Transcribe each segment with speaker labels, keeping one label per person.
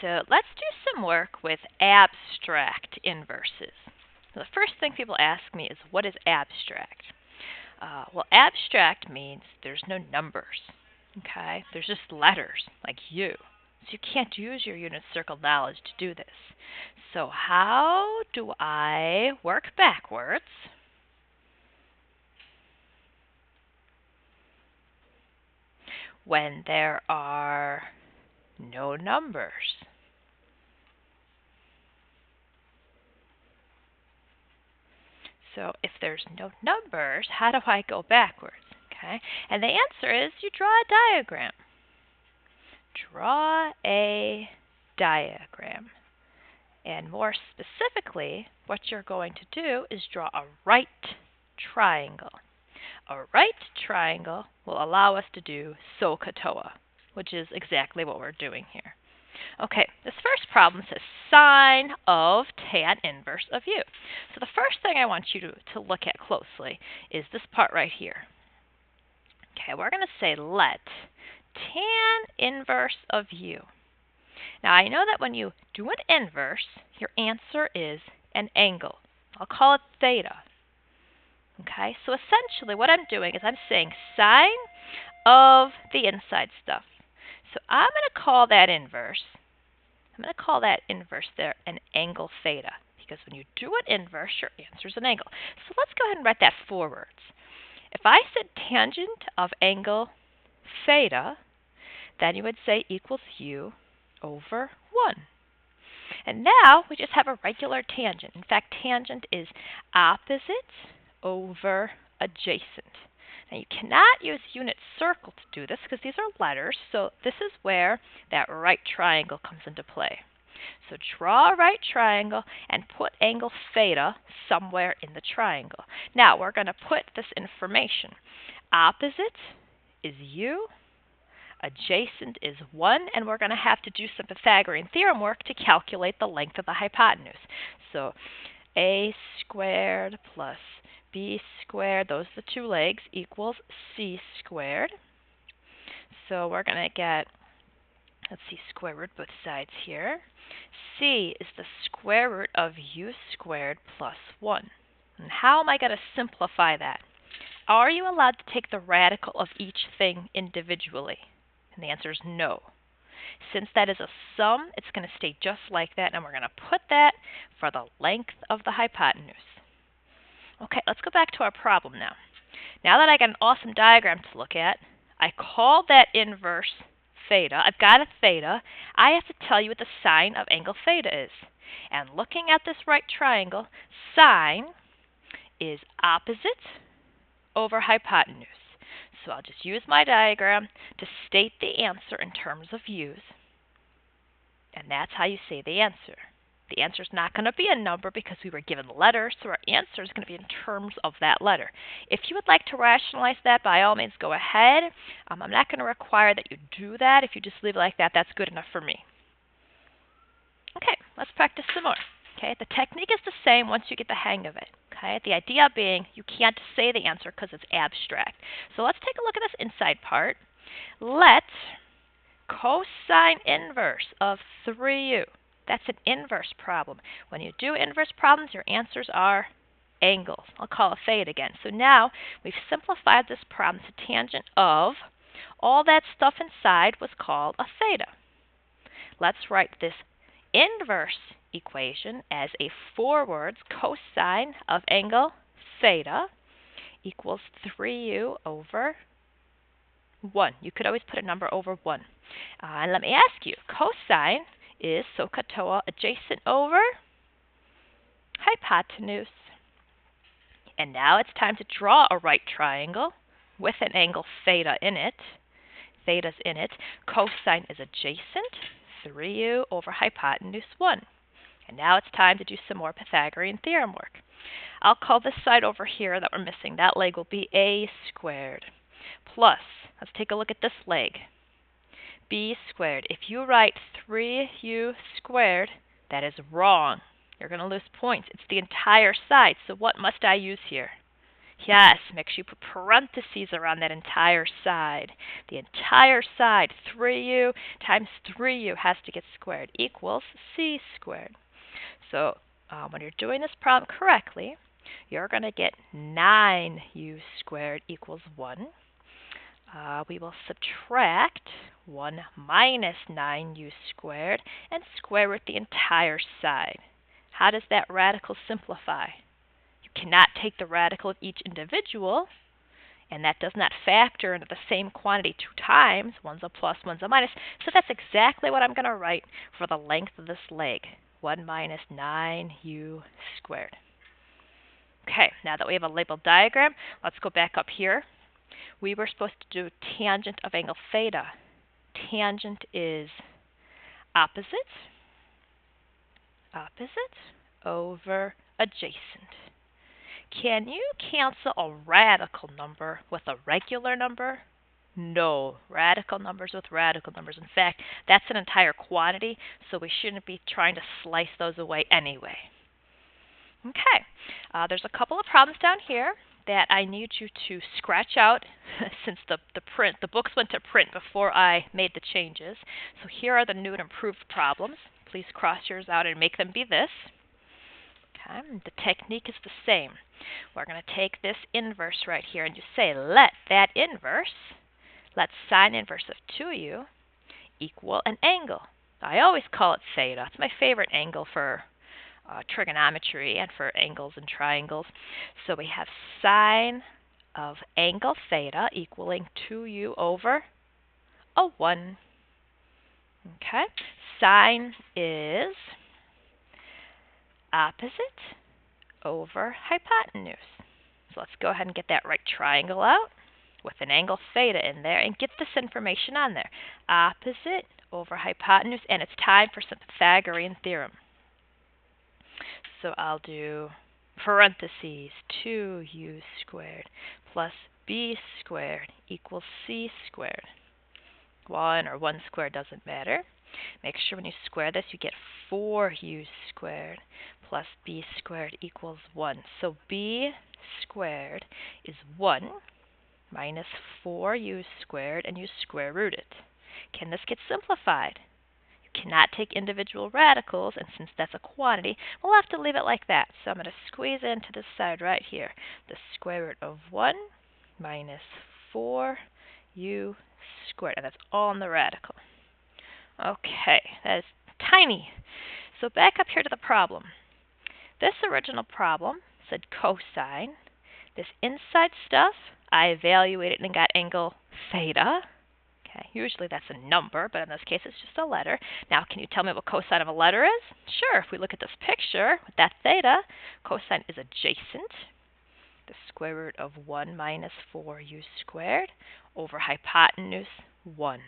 Speaker 1: So let's do some work with abstract inverses. So the first thing people ask me is, what is abstract? Well, abstract means there's no numbers, okay? There's just letters, like U. So you can't use your unit circle knowledge to do this. So how do I work backwards when there are no numbers? So if there's no numbers, how do I go backwards? Okay, and the answer is you draw a diagram. Draw a diagram. And more specifically, what you're going to do is draw a right triangle. A right triangle will allow us to do SOHCAHTOA, which is exactly what we're doing here. Okay, this first problem says sine of tan inverse of u. So the first thing I want you to look at closely is this part right here. Okay, we're going to say let tan inverse of u. Now I know that when you do an inverse, your answer is an angle. I'll call it theta. Okay, so essentially what I'm doing is I'm saying sine of the inside stuff. So I'm going to call that inverse. I'm going to call that inverse there an angle theta, because when you do an inverse, your answer is an angle. So let's go ahead and write that forwards. If I said tangent of angle theta, then you would say equals u over 1. And now we just have a regular tangent. In fact, tangent is opposite over adjacent. Now you cannot use unit circle to do this because these are letters, so this is where that right triangle comes into play. So draw a right triangle and put angle theta somewhere in the triangle. Now we're going to put this information. Opposite is u, adjacent is 1, and we're going to have to do some Pythagorean theorem work to calculate the length of the hypotenuse. So a squared plus b squared, those are the two legs, equals c squared. So we're going to get, let's see, square root both sides here. C is the square root of u squared plus 1. And how am I going to simplify that? Are you allowed to take the radical of each thing individually? And the answer is no. Since that is a sum, it's going to stay just like that, and we're going to put that for the length of the hypotenuse. Okay, let's go back to our problem now. Now that I got an awesome diagram to look at, I called that inverse theta. I've got a theta. I have to tell you what the sine of angle theta is. And looking at this right triangle, sine is opposite over hypotenuse. So I'll just use my diagram to state the answer in terms of u's. And that's how you say the answer. The answer is not going to be a number because we were given letters, so our answer is going to be in terms of that letter. If you would like to rationalize that, by all means, go ahead. I'm not going to require that you do that. If you just leave it like that, that's good enough for me. Okay, let's practice some more. Okay, the technique is the same once you get the hang of it. Okay, the idea being you can't say the answer because it's abstract. So let's take a look at this inside part. Let cosine inverse of 3u. That's an inverse problem. When you do inverse problems, your answers are angles. I'll call it theta again. So now we've simplified this problem to tangent of all that stuff inside was called a theta. Let's write this inverse equation as a forwards cosine of angle theta equals 3u over 1. You could always put a number over 1. And let me ask you, cosine is SOHCAHTOA adjacent over hypotenuse. And now it's time to draw a right triangle with an angle theta in it. Theta's in it. Cosine is adjacent, 3u over hypotenuse 1. And now it's time to do some more Pythagorean theorem work. I'll call this side over here that we're missing. That leg will be a squared plus, let's take a look at this leg, b squared. If you write 3u squared, that is wrong. You're going to lose points. It's the entire side. So what must I use here? Yes, make sure you put parentheses around that entire side. The entire side, 3u times 3u has to get squared equals c squared. So when you're doing this problem correctly, you're going to get 9u squared equals 1. We will subtract 1 minus 9u squared and square root the entire side. How does that radical simplify? You cannot take the radical of each individual, and that does not factor into the same quantity 2 times. One's a plus, one's a minus. So that's exactly what I'm going to write for the length of this leg. 1 minus 9u squared. Okay, now that we have a labeled diagram, let's go back up here. We were supposed to do tangent of angle theta. Tangent is opposite over adjacent. Can you cancel a radical number with a regular number? No, radical numbers with radical numbers. In fact, that's an entire quantity, so we shouldn't be trying to slice those away anyway. Okay, there's a couple of problems down here that I need you to scratch out since the books went to print before I made the changes. So here are the new and improved problems. Please cross yours out and make them be this. Okay, the technique is the same. We're going to take this inverse right here and you say let sine inverse of 2u equal an angle. I always call it theta. It's my favorite angle for trigonometry and for angles and triangles. So we have sine of angle theta equaling 2u over a 1. Okay, sine is opposite over hypotenuse. So let's go ahead and get that right triangle out with an angle theta in there and get this information on there. Opposite over hypotenuse, and it's time for some Pythagorean Theorem. So I'll do parentheses 2u squared plus b squared equals c squared. 1 or 1 squared doesn't matter. Make sure when you square this you get 4u squared plus b squared equals 1. So b squared is 1 minus 4u squared, and you square root it. Can this get simplified? Cannot take individual radicals, and since that's a quantity, we'll have to leave it like that. So I'm going to squeeze into this side right here. The square root of 1 minus 4u squared, and that's all in the radical. Okay, that is tiny. So back up here to the problem. This original problem said cosine. This inside stuff, I evaluated and got angle theta. Okay, usually that's a number, but in this case it's just a letter. Now, can you tell me what cosine of a letter is? Sure, if we look at this picture with that theta, cosine is adjacent. The square root of 1 minus 4u squared over hypotenuse 1.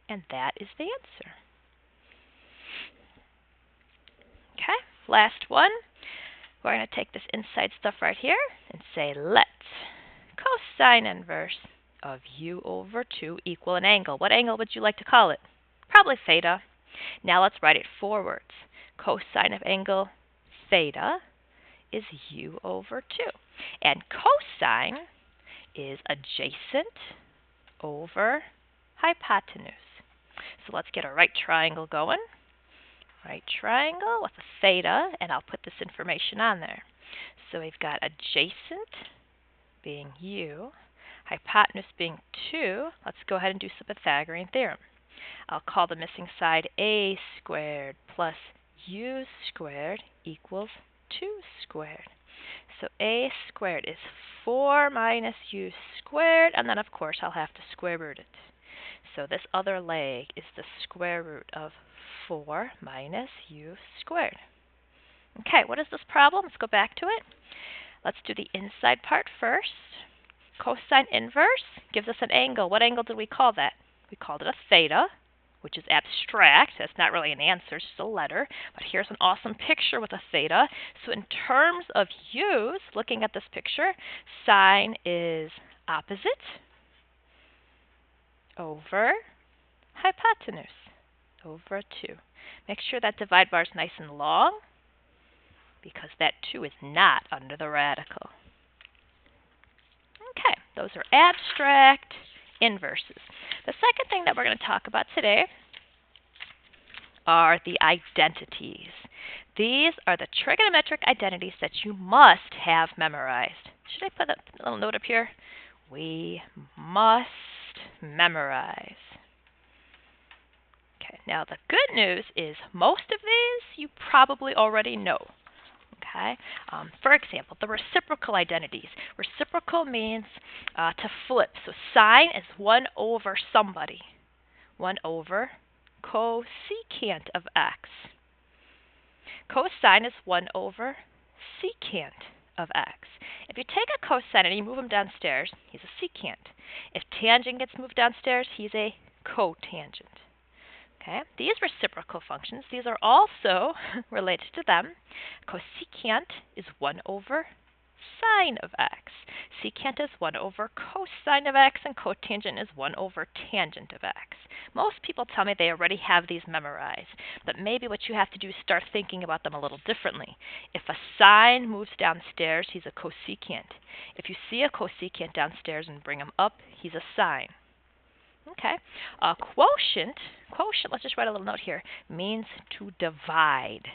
Speaker 1: And that is the answer. Okay, last one. We're going to take this inside stuff right here and say let cosine inverse of u over 2 equal an angle. What angle would you like to call it? Probably theta. Now let's write it forwards. Cosine of angle theta is u over 2. And cosine is adjacent over hypotenuse. So let's get a right triangle going. Right triangle with a theta, and I'll put this information on there. So we've got adjacent being u, hypotenuse being 2. Let's go ahead and do some Pythagorean Theorem. I'll call the missing side a squared plus u squared equals 2 squared. So a squared is 4 minus u squared, and then of course I'll have to square root it. So this other leg is the square root of 4 minus u squared. Okay, what is this problem? Let's go back to it. Let's do the inside part first. Cosine inverse gives us an angle. What angle did we call that? We called it a theta, which is abstract. That's not really an answer, it's just a letter. But here's an awesome picture with a theta. So in terms of u's, looking at this picture, sine is opposite over hypotenuse over 2. Make sure that divide bar is nice and long, because that 2 is not under the radical. Those are abstract inverses. The second thing that we're going to talk about today are the identities. These are the trigonometric identities that you must have memorized. Should I put a little note up here? We must memorize. Okay, now the good news is most of these you probably already know. Okay, for example, the reciprocal identities. Reciprocal means to flip. So sine is 1 over somebody. 1 over cosecant of x. Cosine is 1 over secant of x. If you take a cosine and you move him downstairs, he's a secant. If tangent gets moved downstairs, he's a cotangent. Okay, these reciprocal functions, these are also related to them. Cosecant is 1 over sine of x. Secant is 1 over cosine of x, and cotangent is 1 over tangent of x. Most people tell me they already have these memorized, but maybe what you have to do is start thinking about them a little differently. If a sine moves downstairs, he's a cosecant. If you see a cosecant downstairs and bring him up, he's a sine. Okay, quotient, let's just write a little note here, means to divide.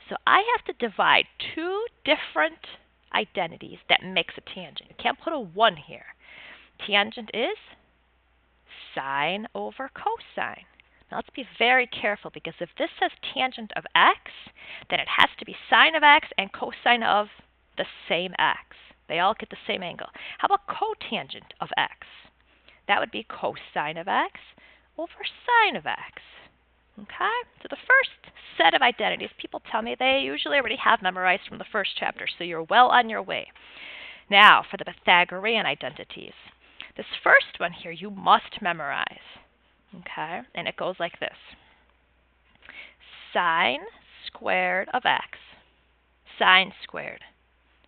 Speaker 1: So I have to divide two different identities that makes a tangent. You can't put a 1 here. Tangent is sine over cosine. Now let's be very careful, because if this says tangent of x, then it has to be sine of x and cosine of the same x. They all get the same angle. How about cotangent of x? That would be cosine of x over sine of x. Okay? So the first set of identities, people tell me they usually already have memorized from the first chapter, so you're well on your way. Now for the Pythagorean identities. This first one here you must memorize. Okay? And it goes like this. Sine squared of x. Sine squared.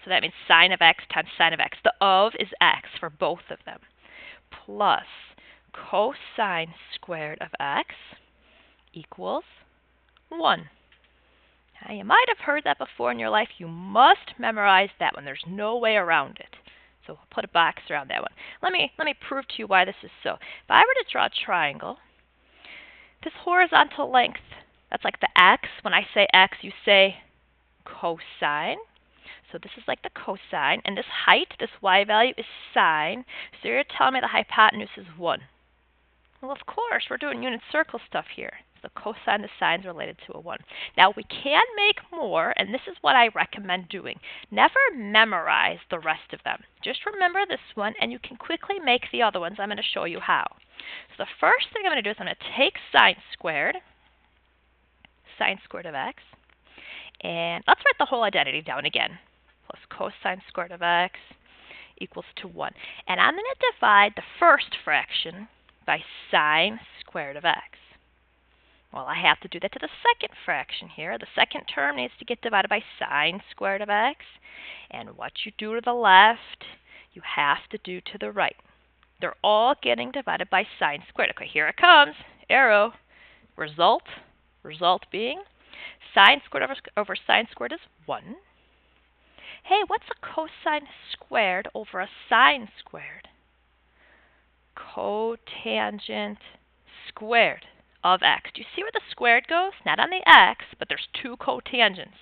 Speaker 1: So that means sine of x times sine of x. The of is x for both of them. Plus cosine squared of x equals 1. Now, you might have heard that before in your life. You must memorize that one. There's no way around it. So we'll put a box around that one. Let me prove to you why this is so. If I were to draw a triangle, this horizontal length, that's like the x. When I say x, you say cosine. So this is like the cosine, and this height, this y value, is sine. So you're telling me the hypotenuse is 1. Well, of course, we're doing unit circle stuff here. The cosine, the sine is related to a 1. Now, we can make more, and this is what I recommend doing. Never memorize the rest of them. Just remember this one, and you can quickly make the other ones. I'm going to show you how. So the first thing I'm going to do is I'm going to take sine squared of x, and let's write the whole identity down again. Plus cosine squared of x equals to 1. And I'm going to divide the first fraction by sine squared of x. Well, I have to do that to the second fraction here. The second term needs to get divided by sine squared of x. And what you do to the left, you have to do to the right. They're all getting divided by sine squared. Okay, here it comes. Arrow. Result being sine squared over sine squared is 1. Hey, what's a cosine squared over a sine squared? Cotangent squared of x. Do you see where the squared goes? Not on the x, but there's two cotangents.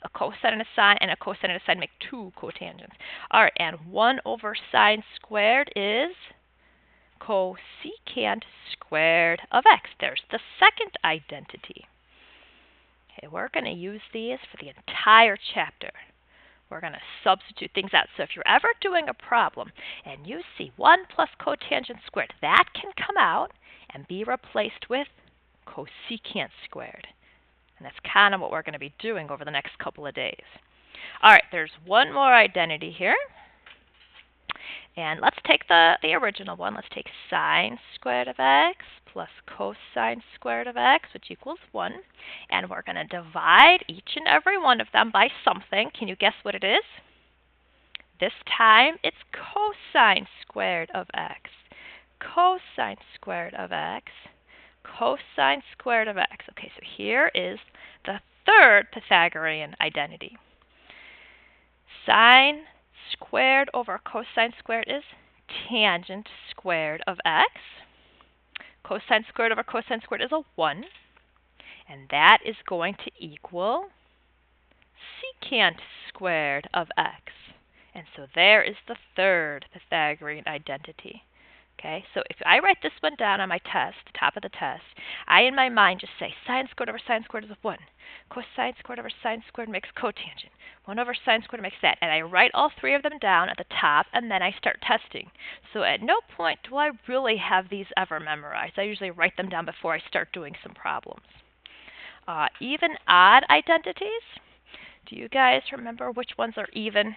Speaker 1: A cosine and a sine, and a cosine and a sine make two cotangents. All right, and 1 over sine squared is cosecant squared of x. There's the second identity. Okay, we're going to use these for the entire chapter. We're going to substitute things out. So if you're ever doing a problem and you see 1 plus cotangent squared, that can come out and be replaced with cosecant squared. And that's kind of what we're going to be doing over the next couple of days. All right, there's one more identity here. And let's take the original one. Let's take sine squared of x plus cosine squared of x, which equals 1. And we're going to divide each and every one of them by something. Can you guess what it is? This time it's cosine squared of x. Cosine squared of x. Cosine squared of x. Okay, so here is the third Pythagorean identity. Sine squared over cosine squared is tangent squared of x. Cosine squared over cosine squared is a 1. And that is going to equal secant squared of x. And so there is the third Pythagorean identity. Okay, so if I write this one down on my test, top of the test, I in my mind just say sine squared over sine squared is a 1. Cosine squared over sine squared makes cotangent. 1 over sine squared makes that. And I write all three of them down at the top, and then I start testing. So at no point do I really have these ever memorized. I usually write them down before I start doing some problems. Even odd identities. Do you guys remember which ones are even?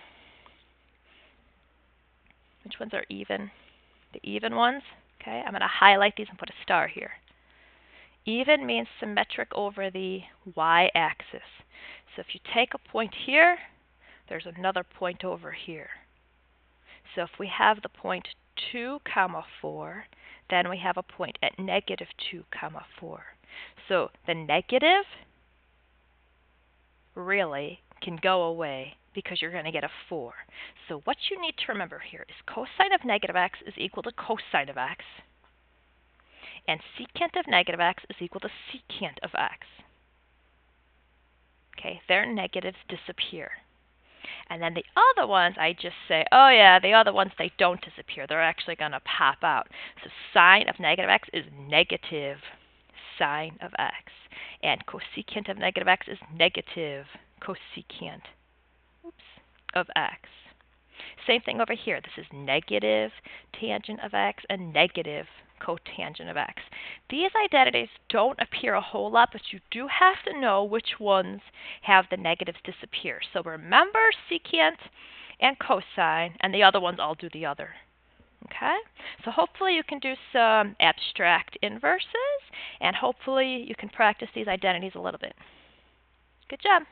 Speaker 1: Which ones are even? The even ones. Okay, I'm going to highlight these and put a star here. Even means symmetric over the y-axis. So if you take a point here, there's another point over here. So if we have the point 2, 4, then we have a point at negative 2, 4. So the negative really can go away because you're going to get a 4. So what you need to remember here is cosine of negative x is equal to cosine of x. And secant of negative x is equal to secant of x. Okay, their negatives disappear. And then the other ones, I just say, oh yeah, the other ones, they don't disappear. They're actually going to pop out. So sine of negative x is negative sine of x. And cosecant of negative x is negative cosecant of x. Same thing over here. This is negative tangent of x and negative cotangent of x. These identities don't appear a whole lot, but you do have to know which ones have the negatives disappear. So remember secant and cosine, and the other ones all do the other. Okay? So hopefully you can do some abstract inverses, and hopefully you can practice these identities a little bit. Good job.